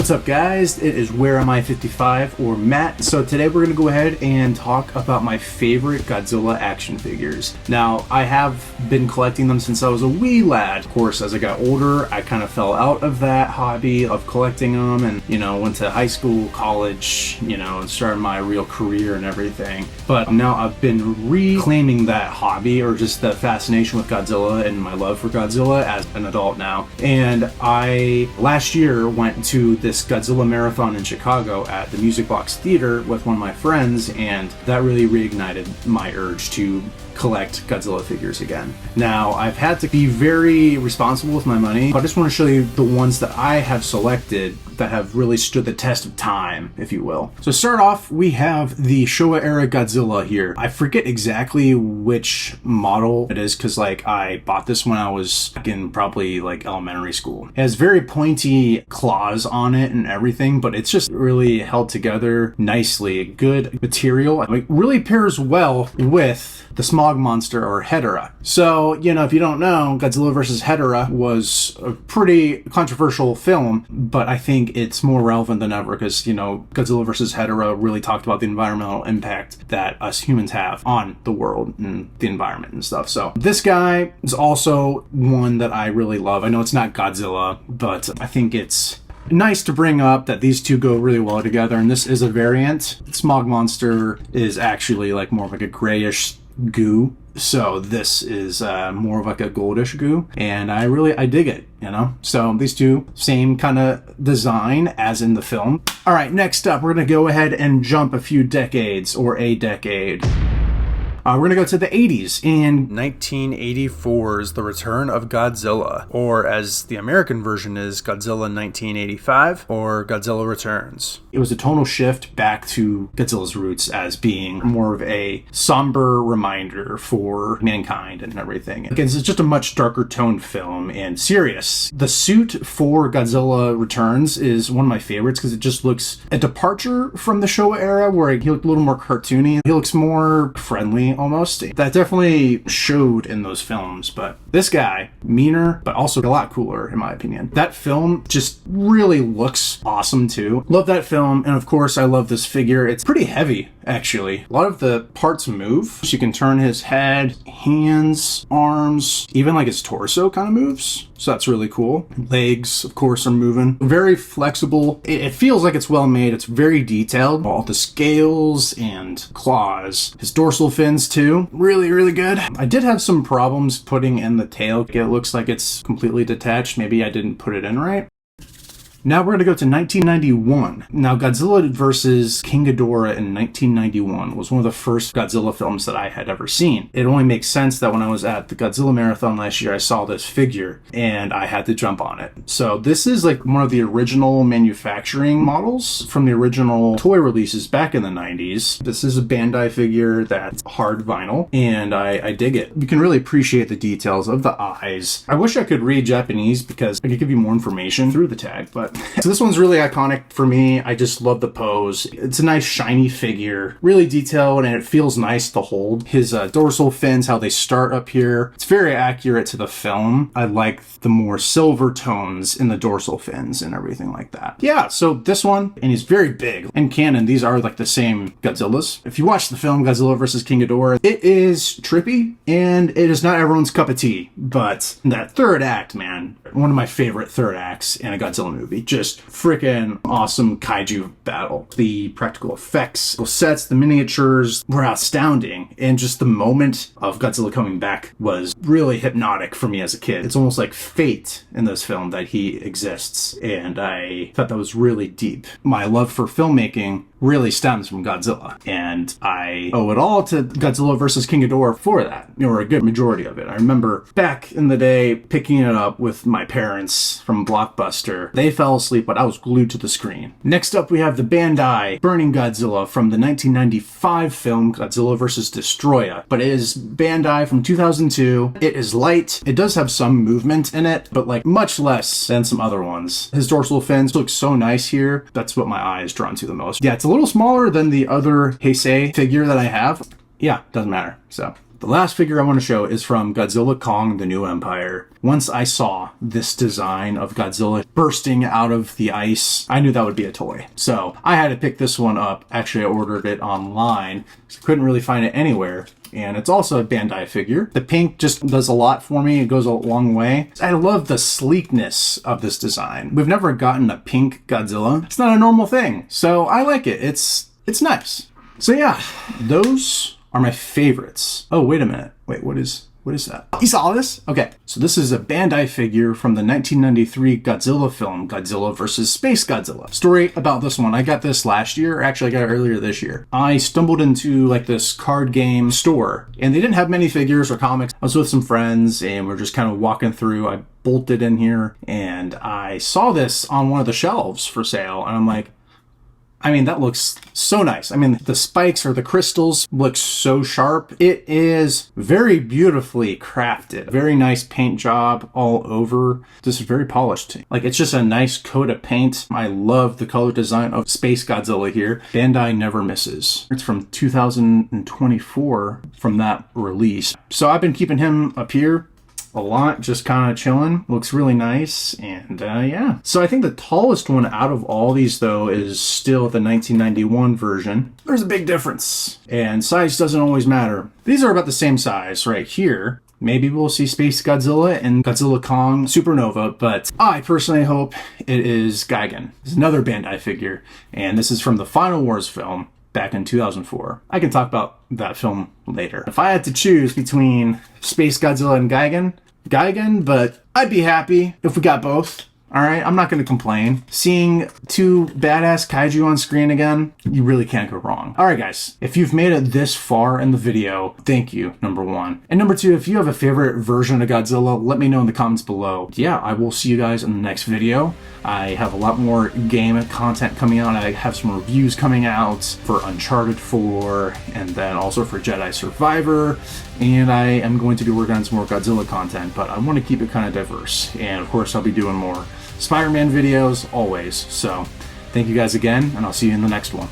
What's up, guys? It is Where Am I 55 or Matt. So today we're going to go ahead and talk about my favorite Godzilla action figures. Now, I have been collecting them since I was a wee lad. Of course, as I got older, I kind of fell out of that hobby of collecting them and, went to high school, college, and started my real career and everything. But now I've been reclaiming that hobby, or just the fascination with Godzilla and my love for Godzilla as an adult now. And I, last year, went to this Godzilla marathon in Chicago at the Music Box Theater with one of my friends, and that really reignited my urge to collect Godzilla figures again. Now, I've had to be very responsible with my money, but I just want to show you the ones that I have selected that have really stood the test of time, if you will. So to start off, we have the Showa era Godzilla here. I forget exactly which model it is because I bought this when I was in probably elementary school. It has very pointy claws on it and everything, but it's just really held together nicely. Good material. It really pairs well with the Smog Monster, or Hedorah. So, if you don't know, Godzilla vs. Hedorah was a pretty controversial film, but I think it's more relevant than ever because, Godzilla vs. Hedorah really talked about the environmental impact that us humans have on the world and the environment and stuff. So this guy is also one that I really love. I know it's not Godzilla, but I think it's nice to bring up that these two go really well together, and this is a variant. Smog Monster is actually more of a grayish goo, so this is more of a goldish goo, and I dig it, So these two, same kind of design as in the film. All right, next up, we're gonna go ahead and jump a few decades, or a decade. We're going to go to the 80s. In 1984's The Return of Godzilla, or as the American version is, Godzilla 1985, or Godzilla Returns. It was a tonal shift back to Godzilla's roots as being more of a somber reminder for mankind and everything. Again, it's just a much darker toned film and serious. The suit for Godzilla Returns is one of my favorites because it just looks a departure from the Showa era where he looked a little more cartoony. He looks more friendly almost. That definitely showed in those films, but this guy, meaner, but also a lot cooler in my opinion. That film just really looks awesome too. Love that film, and of course I love this figure. It's pretty heavy, actually. A lot of the parts move. So you can turn his head, hands, arms, even his torso kind of moves. So that's really cool. Legs, of course, are moving. Very flexible. It feels like it's well made. It's very detailed. All the scales and claws. His dorsal fins too. Really, really good. I did have some problems putting in the tail. It looks like it's completely detached. Maybe I didn't put it in right. Now we're going to go to 1991. Now, Godzilla vs. King Ghidorah in 1991 was one of the first Godzilla films that I had ever seen. It only makes sense that when I was at the Godzilla Marathon last year, I saw this figure and I had to jump on it. So this is one of the original manufacturing models from the original toy releases back in the 90s. This is a Bandai figure that's hard vinyl, and I dig it. You can really appreciate the details of the eyes. I wish I could read Japanese because I could give you more information through the tag, but so this one's really iconic for me. I just love the pose. It's a nice shiny figure, really detailed, and it feels nice to hold. His dorsal fins, how they start up here, it's very accurate to the film. I like the more silver tones in the dorsal fins and everything like that. Yeah, so this one, and he's very big. In canon, these are the same Godzillas. If you watch the film Godzilla vs. King Ghidorah, it is trippy, and it is not everyone's cup of tea, but that third act, man, one of my favorite third acts in a Godzilla movie. Just freaking awesome kaiju battle. The practical effects, the sets, the miniatures were astounding, and just the moment of Godzilla coming back was really hypnotic for me as a kid. It's almost like fate in this film that he exists, and I thought that was really deep. My love for filmmaking really stems from Godzilla, and I owe it all to Godzilla vs. King Ghidorah for that, or a good majority of it. I remember back in the day picking it up with my parents from Blockbuster. They fell asleep, but I was glued to the screen. Next up, we have the Bandai Burning Godzilla from the 1995 film Godzilla vs. Destroya, but it is Bandai from 2002. It is light. It does have some movement in it, but much less than some other ones. His dorsal fins look so nice here. That's what my eye is drawn to the most. Yeah, it's a little smaller than the other Heisei figure that I have. Yeah, doesn't matter. So The last figure I want to show is from Godzilla Kong: The New Empire. Once I saw this design of Godzilla bursting out of the ice, I knew that would be a toy. So I had to pick this one up. Actually, I ordered it online. Couldn't really find it anywhere. And it's also a Bandai figure. The pink just does a lot for me. It goes a long way. I love the sleekness of this design. We've never gotten a pink Godzilla. It's not a normal thing. So I like it. It's nice. So yeah, those are my favorites. Oh, wait a minute. Wait, what is that? You saw this? Okay, so this is a Bandai figure from the 1993 Godzilla film, Godzilla vs. Space Godzilla. Story about this one. I got this last year. Actually, I got it earlier this year. I stumbled into like this card game store, and they didn't have many figures or comics. I was with some friends, and we're just kind of walking through. I bolted in here, and I saw this on one of the shelves for sale, and I'm like, I mean, that looks so nice. I mean, the spikes or the crystals look so sharp. It is very beautifully crafted. Very nice paint job all over. This is very polished. Like, it's just a nice coat of paint. I love the color design of Space Godzilla here. Bandai never misses. It's from 2024 from that release. So I've been keeping him up here a lot, just kind of chilling. Looks really nice, and yeah. So I think the tallest one out of all these, though, is still the 1991 version. There's a big difference, and size doesn't always matter. These are about the same size right here. Maybe we'll see Space Godzilla and Godzilla Kong Supernova, but I personally hope it is Gigan. It's another Bandai figure, and this is from the Final Wars film back in 2004. I can talk about that film later. If I had to choose between Space Godzilla and Gigan, but I'd be happy if we got both. All right, I'm not going to complain. Seeing two badass kaiju on screen again, you really can't go wrong. All right, guys, if you've made it this far in the video, thank you, number one. And number two, if you have a favorite version of Godzilla, let me know in the comments below. Yeah, I will see you guys in the next video. I have a lot more game content coming out. I have some reviews coming out for Uncharted 4 and then also for Jedi Survivor. And I am going to be working on some more Godzilla content, but I want to keep it kind of diverse. And of course, I'll be doing more Spider-Man videos always. So thank you guys again, and I'll see you in the next one.